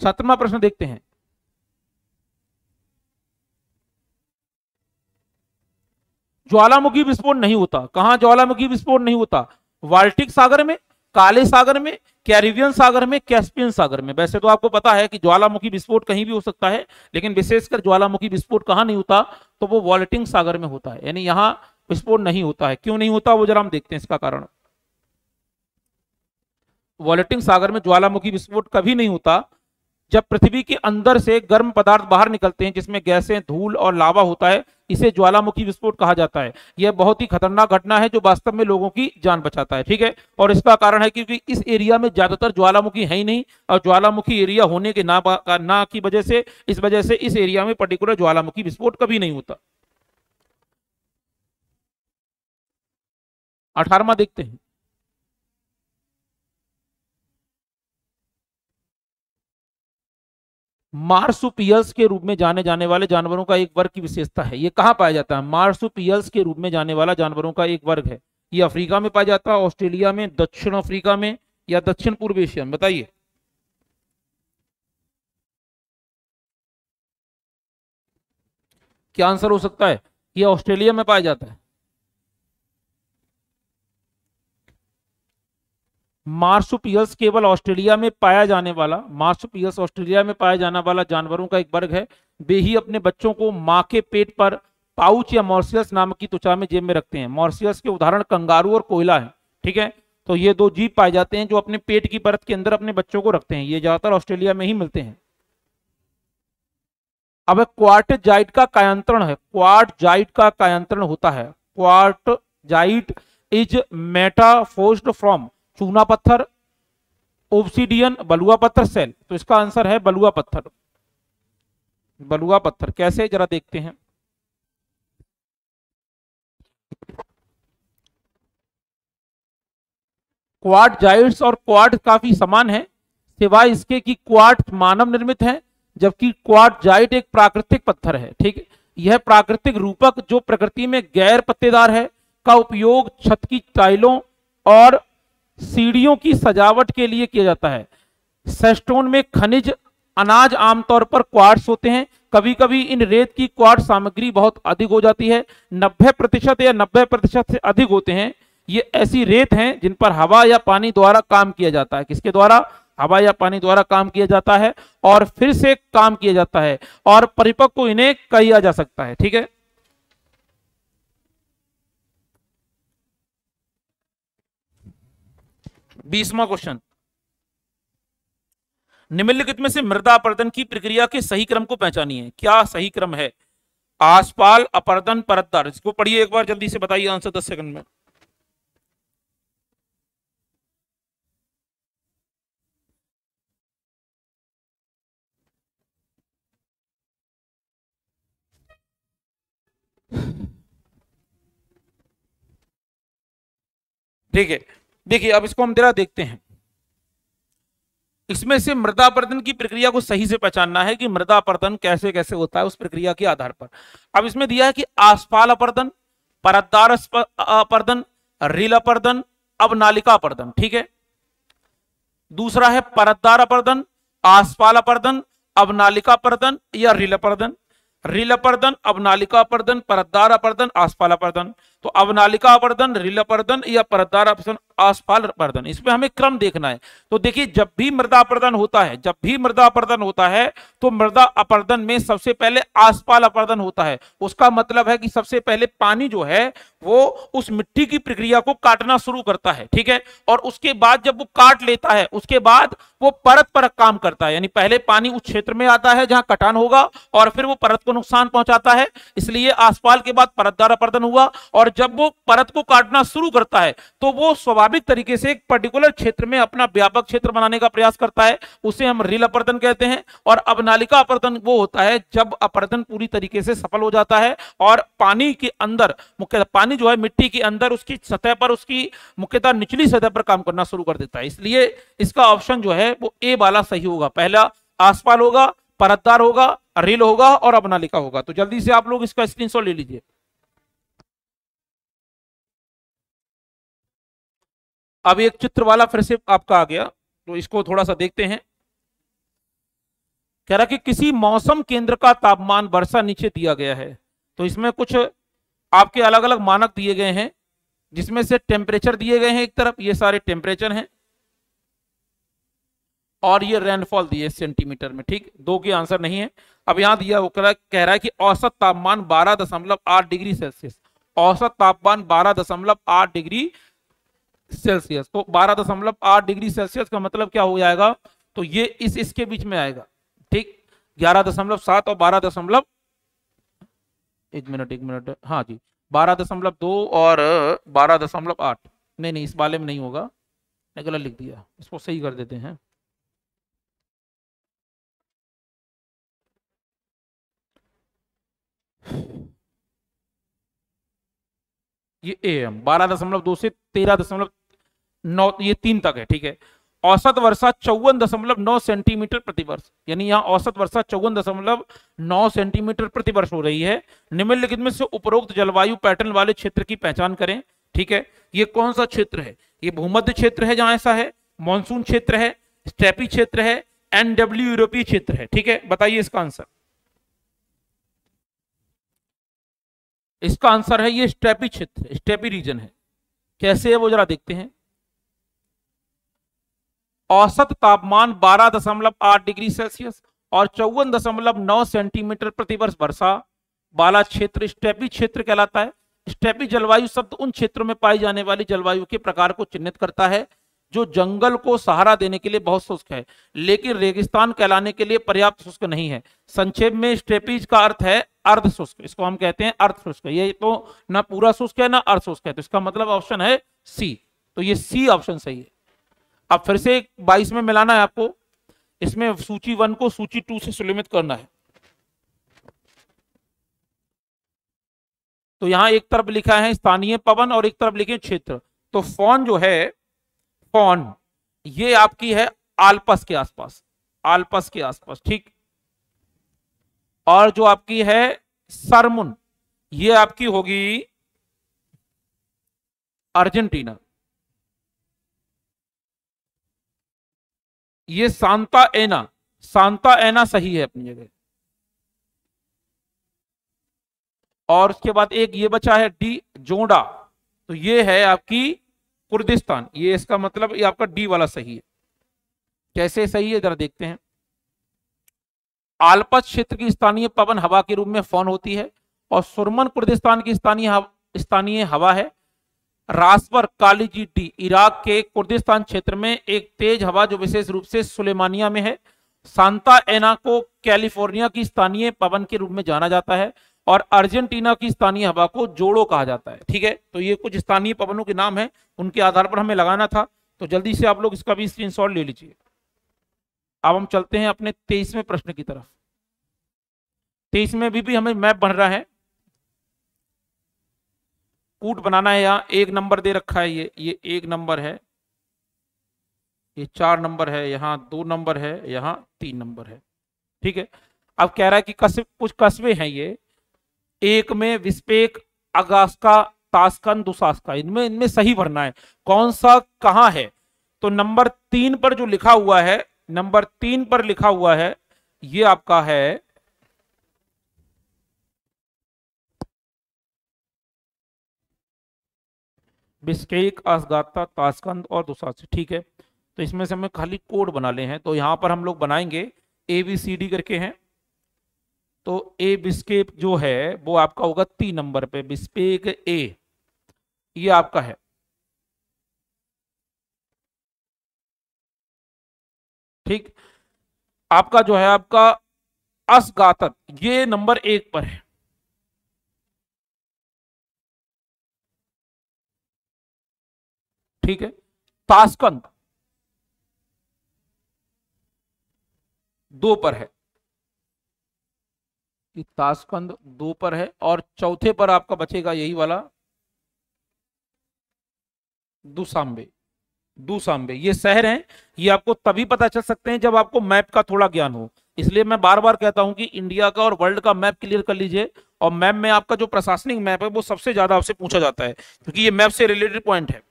7वां प्रश्न देखते हैं। ज्वालामुखी विस्फोट नहीं होता। कहां ज्वालामुखी विस्फोट नहीं होता? बाल्टिक सागर में, काले सागर में, कैरिबियन सागर में, कैस्पियन सागर में। वैसे तो आपको पता है कि ज्वालामुखी विस्फोट कहीं भी हो सकता है, लेकिन विशेषकर ज्वालामुखी विस्फोट कहां नहीं होता? तो वो बाल्टिक सागर में होता है, यानी यहां विस्फोट नहीं होता है। क्यों नहीं होता वो जरा हम देखते हैं इसका कारण। बाल्टिक सागर में ज्वालामुखी विस्फोट कभी नहीं होता। जब पृथ्वी के अंदर से गर्म पदार्थ बाहर निकलते हैं जिसमें गैसें, धूल और लावा होता है, इसे ज्वालामुखी विस्फोट कहा जाता है। यह बहुत ही खतरनाक घटना है जो वास्तव में लोगों की जान बचाता है। ठीक है, और इसका कारण है क्योंकि इस एरिया में ज्यादातर ज्वालामुखी है ही नहीं और ज्वालामुखी एरिया होने के ना की वजह से इस एरिया में पर्टिकुलर ज्वालामुखी विस्फोट कभी नहीं होता। 18वां देखते हैं। मार्सुपियल्स के रूप में जाने जाने वाले जानवरों का एक वर्ग की विशेषता है। ये कहां पाया जाता है? मार्सुपियल्स के रूप में जाने वाला जानवरों का एक वर्ग है। ये अफ्रीका में पाया जाता है, ऑस्ट्रेलिया में, दक्षिण अफ्रीका में या दक्षिण पूर्व एशिया में? बताइए। क्या आंसर हो सकता है? ये ऑस्ट्रेलिया में पाया जाता है। मार्सुपियल्स केवल ऑस्ट्रेलिया में पाया जाने वाला, मार्सुपियल्स ऑस्ट्रेलिया में पाया जाने वाला जानवरों का एक वर्ग है। वे ही अपने बच्चों को मां के पेट पर पाउच या मॉर्सियस नामक की त्वचा में जेब में रखते हैं। मॉर्सियस के उदाहरण कंगारू और कोयला है। ठीक है, तो ये दो जीव पाए जाते हैं जो अपने पेट की परत के अंदर अपने बच्चों को रखते हैं। ये ज्यादातर ऑस्ट्रेलिया में ही मिलते हैं। अब क्वार्टजाइट का कायांतरण है। क्वार्टजाइट का कायांतरण होता है। क्वार्टजाइट इज मेटाफोर्स्ड फ्रॉम चूना पत्थर, ओब्सिडियन, बलुआ पत्थर, सैल। तो इसका आंसर है बलुआ पत्थर। बलुआ पत्थर कैसे जरा देखते हैं। क्वार्टजाइट्स और क्वार्ट्ज काफी समान है, सिवाय इसके कि क्वार्ट्ज मानव निर्मित है जबकि क्वार्टजाइट एक प्राकृतिक पत्थर है। ठीक है, यह प्राकृतिक रूपक जो प्रकृति में गैर पत्तेदार है का उपयोग छत की टाइलों और सीढ़ियों की सजावट के लिए किया जाता है। सैंडस्टोन में खनिज अनाज आमतौर पर क्वार्ट्ज होते हैं। कभी कभी इन रेत की क्वार्ट्ज सामग्री बहुत अधिक हो जाती है, 90% या 90% से अधिक होते हैं। ये ऐसी रेत हैं जिन पर हवा या पानी द्वारा काम किया जाता है। किसके द्वारा? हवा या पानी द्वारा काम किया जाता है और फिर से काम किया जाता है और परिपक्व इन्हें किया जा सकता है। ठीक है, बीसवां क्वेश्चन। निम्नलिखित में से मृदा अपरदन की प्रक्रिया के सही क्रम को पहचानिए। क्या सही क्रम है? आसपाल, अपरदन, परतदार। इसको पढ़िए एक बार जल्दी से, बताइए आंसर 10 सेकंड में। ठीक है, देखिए अब इसको हम जरा देखते हैं। इसमें से मृदा अपरदन की प्रक्रिया को सही से पहचानना है कि मृदा अपरदन कैसे कैसे होता है उस प्रक्रिया के आधार पर। अब इसमें दिया है कि आसपाल अपरदन, परतदार अपरदन, रील अपरदन, अवनालिका अपरदन। ठीक है, दूसरा है परतदार अपरदन, आसपाल अपरदन, अवनालिका अपरदन या रील अपरदन। रील अपरदन, अवनालिका अपरदन, परतदार अपरदन, आसपाल अपरदन। तो अवनालिका अपरदन, रील अपरदन या परतदार अपरदन, आसपाल अपरदन, इसमें हमें क्रम देखना है। तो देखिए जब भी मृदा अपरदन होता है, जब भी मृदा अपरदन होता है तो मृदा अपरदन में सबसे पहले आसपाल अपरदन होता है। उसका मतलब है कि सबसे पहले पानी जो है वो उस मिट्टी की प्रक्रिया को काटना शुरू करता है। ठीक है, और उसके बाद जब वो काट लेता है उसके बाद वो परत पर काम करता है, यानी पहले पानी उस क्षेत्र में आता है जहां कटान होगा और फिर वो परत को नुकसान पहुंचाता है, इसलिए आसपाल के बाद परतदार अपरदन हुआ। और जब वो परत को काटना शुरू करता है तो वो स्वाभाविक तरीके से एक पर्टिकुलर क्षेत्र में अपना व्यापक क्षेत्र बनाने का प्रयास करता है, उसे हम रील अपरदन कहते हैं। और अवनालिका अपरदन वो होता है जब अपरदन पूरी तरीके से सफल हो जाता है और पानी के अंदर, मुख्यतः पानी जो है मिट्टी के अंदर उसकी सतह पर, उसकी मुख्यतः निचली सतह पर काम करना शुरू कर देता है। इसलिए इसका ऑप्शन जो है वो ए वाला सही होगा। पहला आसपाल होगा, परतदार होगा, रील होगा और अवनालिका होगा। तो जल्दी से आप लोग इसका स्क्रीनशॉट ले लीजिए। अब एक चित्र वाला फिर से आपका आ गया, तो इसको थोड़ा सा देखते हैं। कह रहा कि किसी मौसम केंद्र का तापमान वर्षा नीचे दिया गया है। तो इसमें कुछ आपके अलग अलग मानक दिए गए हैं, जिसमें से टेम्परेचर दिए गए हैं एक तरफ, ये सारे टेम्परेचर हैं, और ये रेनफॉल दिए सेंटीमीटर में। ठीक, दो के आंसर नहीं है। अब यहां दिया वो कह रहा है कि औसत तापमान 12.8 डिग्री सेल्सियस, औसत तापमान 12.8 डिग्री सेल्सियस। तो 12.8 डिग्री सेल्सियस का मतलब क्या हो जाएगा, तो ये इसके बीच में आएगा। ठीक, 11.7 और 12, एक मिनट, हाँ जी, 12.2 और 12.8। नहीं, इस वाले में नहीं होगा, मैं गलत लिख दिया, इसको सही कर देते हैं। ये AM 12.2 से 13.9, ये 3 तक है। ठीक है, औसत वर्षा 54.9 सेंटीमीटर प्रतिवर्ष, यानी यहाँ औसत वर्षा 54.9 सेंटीमीटर प्रतिवर्ष हो रही है। निम्नलिखित में से उपरोक्त जलवायु पैटर्न वाले क्षेत्र की पहचान करें। ठीक है, ये कौन सा क्षेत्र है, ये भूमध्य क्षेत्र है जहां ऐसा है, मानसून क्षेत्र है, स्टेपी क्षेत्र है, NW यूरोपीय क्षेत्र है। ठीक है, बताइए इसका आंसर। इसका आंसर है ये स्टेपी क्षेत्र, स्टेपी रीजन है। कैसे है वो जरा देखते हैं। औसत तापमान 12.8 डिग्री सेल्सियस और 54.9 सेंटीमीटर प्रतिवर्ष वर्षा वाला क्षेत्र स्टेपी क्षेत्र कहलाता है। स्टेपी जलवायु शब्द उन क्षेत्रों में पाई जाने वाली जलवायु के प्रकार को चिन्हित करता है जो जंगल को सहारा देने के लिए बहुत शुष्क है, लेकिन रेगिस्तान कहलाने के लिए पर्याप्त शुष्क नहीं है। संक्षेप में स्टेपीज का अर्थ है अर्ध शुष्क, इसको हम कहते हैं अर्ध शुष्क। ये तो ना पूरा शुष्क है ना अर्ध शुष्क है, तो इसका मतलब ऑप्शन है सी। तो ये सी ऑप्शन सही है। अब फिर से 22 में मिलाना है आपको, इसमें सूची 1 को सूची 2 से सुलिमित करना है। तो यहां एक तरफ लिखा है स्थानीय पवन और एक तरफ लिखे क्षेत्र। तो फॉन जो है, फॉन ये आपकी है आल्पस के आसपास, आल्पस के आसपास। ठीक, और जो आपकी है सरमुन, ये आपकी होगी अर्जेंटीना। ये सांता एना, सांता एना सही है अपनी जगह। और उसके बाद एक ये बचा है डी, जोड़ा, तो ये है आपकी कुर्दिस्तान। ये इसका मतलब ये आपका डी वाला सही है। कैसे सही है जरा देखते हैं। आल्पस क्षेत्र की स्थानीय पवन हवा के रूप में फौन होती है और सुरमन कुर्दिस्तान की स्थानीय हवा है। रासवर काली जी डी इराक के कुर्दिस्तान क्षेत्र में एक तेज हवा जो विशेष रूप से सुलेमानिया में है। सांता एना को कैलिफोर्निया की स्थानीय पवन के रूप में जाना जाता है और अर्जेंटीना की स्थानीय हवा को जोड़ो कहा जाता है। ठीक है, तो ये कुछ स्थानीय पवनों के नाम हैं, उनके आधार पर हमें लगाना था। तो जल्दी से आप लोग इसका भी स्क्रीनशॉट ले लीजिए। अब हम चलते हैं अपने 23वें प्रश्न की तरफ। 23 में भी हमें मैप बन रहा है, कूट बनाना है। यहाँ 1 नंबर दे रखा है, ये 1 नंबर है, ये 4 नंबर है, यहाँ 2 नंबर है, यहाँ 3 नंबर है। ठीक है, अब कह रहा है कि कुछ कस्बे हैं ये, एक में विस्पेक, अगास्का, तास्कन, दुसास्का, इनमें सही भरना है कौन सा कहां है। तो नंबर 3 पर जो लिखा हुआ है, नंबर 3 पर लिखा हुआ है, ये आपका है बिस्केक, असगाता, ताशकंद और दुसास। ठीक है, तो इसमें से हमें खाली कोड बना ले हैं, तो यहां पर हम लोग बनाएंगे ABCD करके हैं। तो ए बिस्केक जो है वो आपका होगा 3 नंबर पे, बिस्पेक ए, ये आपका है। ठीक, आपका जो है आपका असगातत, ये नंबर 1 पर है। ठीक है। ताशकंद 2 पर है, कि ताशकंद 2 पर है, और चौथे पर आपका बचेगा यही वाला दुशांबे। दुशांबे ये शहर हैं, ये आपको तभी पता चल सकते हैं जब आपको मैप का थोड़ा ज्ञान हो। इसलिए मैं बार बार कहता हूं कि इंडिया का और वर्ल्ड का मैप क्लियर कर लीजिए, और मैप में आपका जो प्रशासनिक मैप है वो सबसे ज्यादा आपसे पूछा जाता है, क्योंकि ये मैप से रिलेटेड पॉइंट है।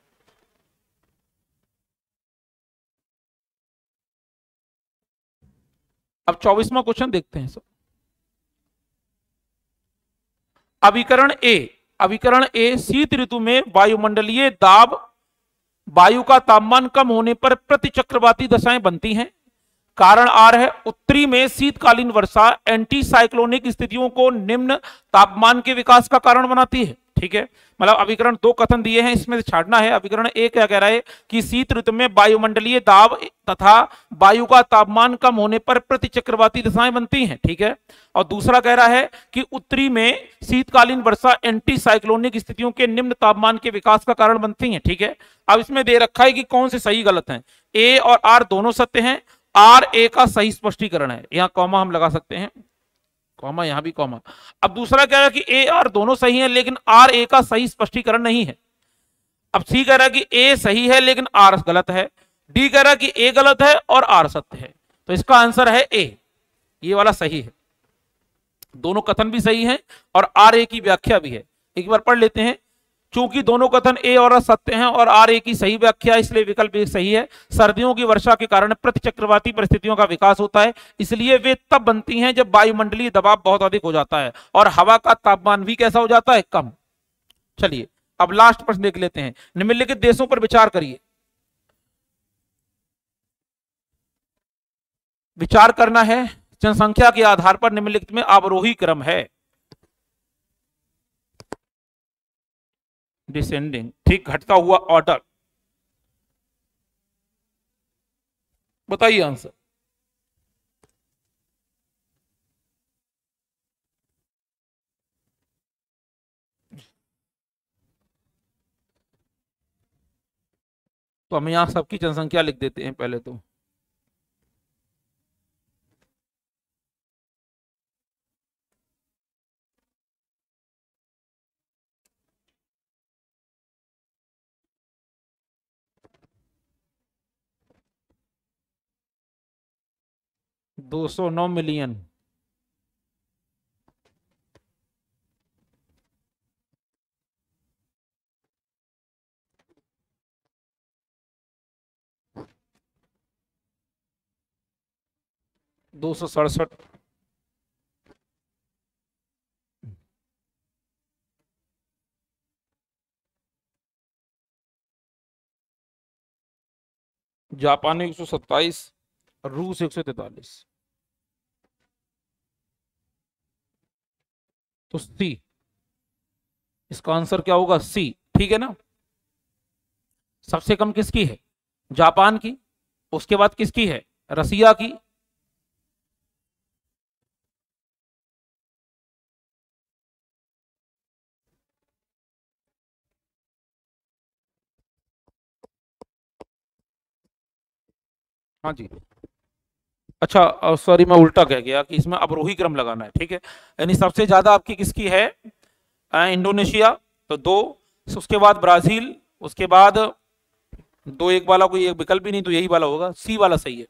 अब 24वां क्वेश्चन देखते हैं सब। अभिकरण ए, अभिकरण ए, शीत ऋतु में वायुमंडलीय दाब, वायु का तापमान कम होने पर प्रति चक्रवाती दशाएं बनती हैं। कारण आर है, उत्तरी में शीतकालीन वर्षा एंटी साइक्लोनिक स्थितियों को निम्न तापमान के विकास का कारण बनाती है। ठीक है, मतलब अभिकरण 2 कथन दिए हैं, इसमें से छाटना है। अभिकरण 1 क्या कह रहा है कि शीत ऋतु में वायुमंडलीय दाब तथा वायु का तापमान कम होने पर प्रति चक्रवाती दशाएं बनती हैं। ठीक है, और दूसरा कह रहा है कि उत्तरी में शीतकालीन वर्षा एंटी साइक्लोनिक स्थितियों के निम्न तापमान के विकास का कारण बनती है। ठीक है, अब इसमें दे रखा है कि कौन से सही गलत हैं। ए और आर दोनों सत्य हैं, आर ए का सही स्पष्टीकरण है। यहां कॉमा हम लगा सकते हैं, कॉमा, यहां भी कॉमा। अब दूसरा कह रहा है कि ए आर दोनों सही हैं, लेकिन आर ए का सही स्पष्टीकरण नहीं है। अब सी कह रहा है कि ए सही है लेकिन आर गलत है। डी कह रहा है कि ए गलत है और आर सत्य है। तो इसका आंसर है ए, ये वाला सही है। दोनों कथन भी सही हैं और आर ए की व्याख्या भी है। एक बार पढ़ लेते हैं। चूंकि दोनों कथन ए और आर सत्य हैं और आर ए की सही व्याख्या, इसलिए विकल्प ए सही है। सर्दियों की वर्षा के कारण प्रति चक्रवाती परिस्थितियों का विकास होता है, इसलिए वे तब बनती हैं जब वायुमंडलीय दबाव बहुत अधिक हो जाता है और हवा का तापमान भी कैसा हो जाता है, कम। चलिए अब लास्ट प्रश्न देख लेते हैं। निम्नलिखित देशों पर विचार करिए। विचार करना है जनसंख्या के आधार पर, निम्नलिखित में अवरोही क्रम है, डिसेंडिंग, ठीक, घटता हुआ ऑर्डर। बताइए आंसर। तो हम यहां सबकी जनसंख्या लिख देते हैं पहले तो। दो 209 मिलियन। दो 267। जापान 127, रूस 143। तो सी, इसका आंसर क्या होगा, सी। ठीक है ना। सबसे कम किसकी है, जापान की। उसके बाद किसकी है, रसिया की। हाँ जी, अच्छा सॉरी, मैं उल्टा कह गया कि इसमें अवरोही क्रम लगाना है। ठीक है, यानी सबसे ज्यादा आपकी किसकी है, इंडोनेशिया, तो 2। उसके बाद ब्राजील, उसके बाद 2, एक वाला कोई एक विकल्प भी नहीं, तो यही वाला होगा, सी वाला सही है।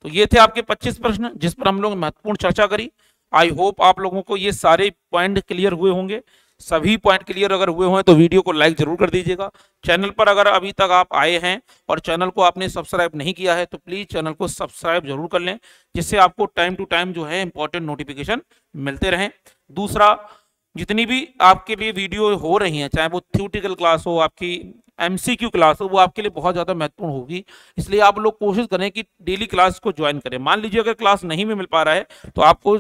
तो ये थे आपके 25 प्रश्न जिस पर हम लोग महत्वपूर्ण चर्चा करी। आई होप आप लोगों को ये सारे पॉइंट क्लियर हुए होंगे। सभी पॉइंट क्लियर अगर हुए हों तो वीडियो को लाइक जरूर कर दीजिएगा। चैनल पर अगर अभी तक आप आए हैं और चैनल को आपने सब्सक्राइब नहीं किया है तो प्लीज चैनल को सब्सक्राइब जरूर कर लें, जिससे आपको टाइम टू टाइम जो है इंपॉर्टेंट नोटिफिकेशन मिलते रहें। दूसरा, जितनी भी आपके लिए वीडियो हो रही हैं, चाहे वो थ्योरेटिकल क्लास हो, आपकी एमसीक्यू क्लास हो, वो आपके लिए बहुत ज़्यादा महत्वपूर्ण होगी। इसलिए आप लोग कोशिश करें कि डेली क्लास को ज्वाइन करें। मान लीजिए अगर क्लास नहीं भी मिल पा रहा है तो आपको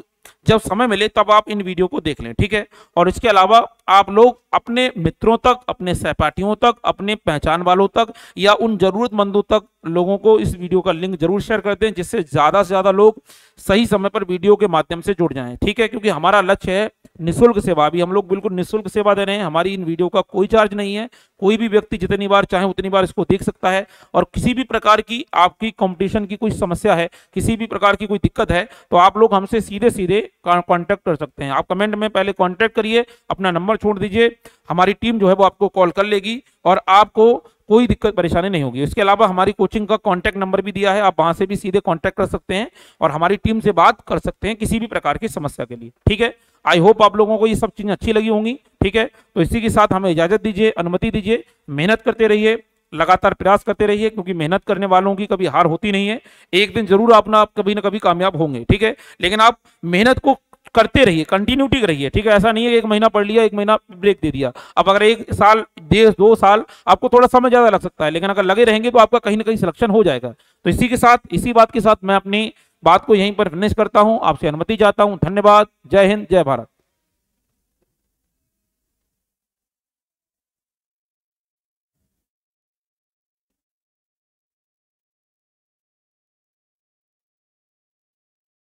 जब समय मिले तब आप इन वीडियो को देख लें, ठीक है। और इसके अलावा आप लोग अपने मित्रों तक, अपने सहपाठियों तक, अपने पहचान वालों तक या उन जरूरतमंदों तक लोगों को इस वीडियो का लिंक जरूर शेयर कर दें, जिससे ज़्यादा से ज़्यादा लोग सही समय पर वीडियो के माध्यम से जुड़ जाएं, ठीक है। क्योंकि हमारा लक्ष्य है निःशुल्क सेवा, भी हम लोग बिल्कुल निःशुल्क सेवा दे रहे हैं। हमारी इन वीडियो का कोई चार्ज नहीं है, कोई भी व्यक्ति जितनी बार चाहे उतनी बार इसको देख सकता है। और किसी भी प्रकार की आपकी कंपटीशन की कोई समस्या है, किसी भी प्रकार की कोई दिक्कत है, तो आप लोग हमसे सीधे सीधे कांटेक्ट कर सकते हैं। आप कमेंट में पहले कांटेक्ट करिए, अपना नंबर छोड़ दीजिए, हमारी टीम जो है वो आपको कॉल कर लेगी और आपको कोई दिक्कत परेशानी नहीं होगी। इसके अलावा हमारी कोचिंग का कांटेक्ट नंबर भी दिया है, आप वहां से भी सीधे कांटेक्ट कर सकते हैं और हमारी टीम से बात कर सकते हैं किसी भी प्रकार की समस्या के लिए, ठीक है। आई होप आप लोगों को ये सब चीजें अच्छी लगी होंगी, ठीक है। तो इसी के साथ हमें इजाजत दीजिए, अनुमति दीजिए। मेहनत करते रहिए, लगातार प्रयास करते रहिए, क्योंकि मेहनत करने वालों की कभी हार होती नहीं है। एक दिन जरूर आप कभी ना कभी कामयाब होंगे, ठीक है। लेकिन आप मेहनत को करते रहिए, कंटिन्यूटी रहिए, ठीक है। ऐसा नहीं है कि एक महीना पढ़ लिया, एक महीना ब्रेक दे दिया। अब अगर 1 साल 2 साल आपको थोड़ा समय ज्यादा लग सकता है, लेकिन अगर लगे रहेंगे तो आपका कहीं ना कहीं सिलेक्शन हो जाएगा। तो इसी के साथ, इसी बात के साथ मैं अपनी बात को यहीं पर फिनिश करता हूं, आपसे अनुमति चाहता हूं। धन्यवाद। जय हिंद, जय भारत।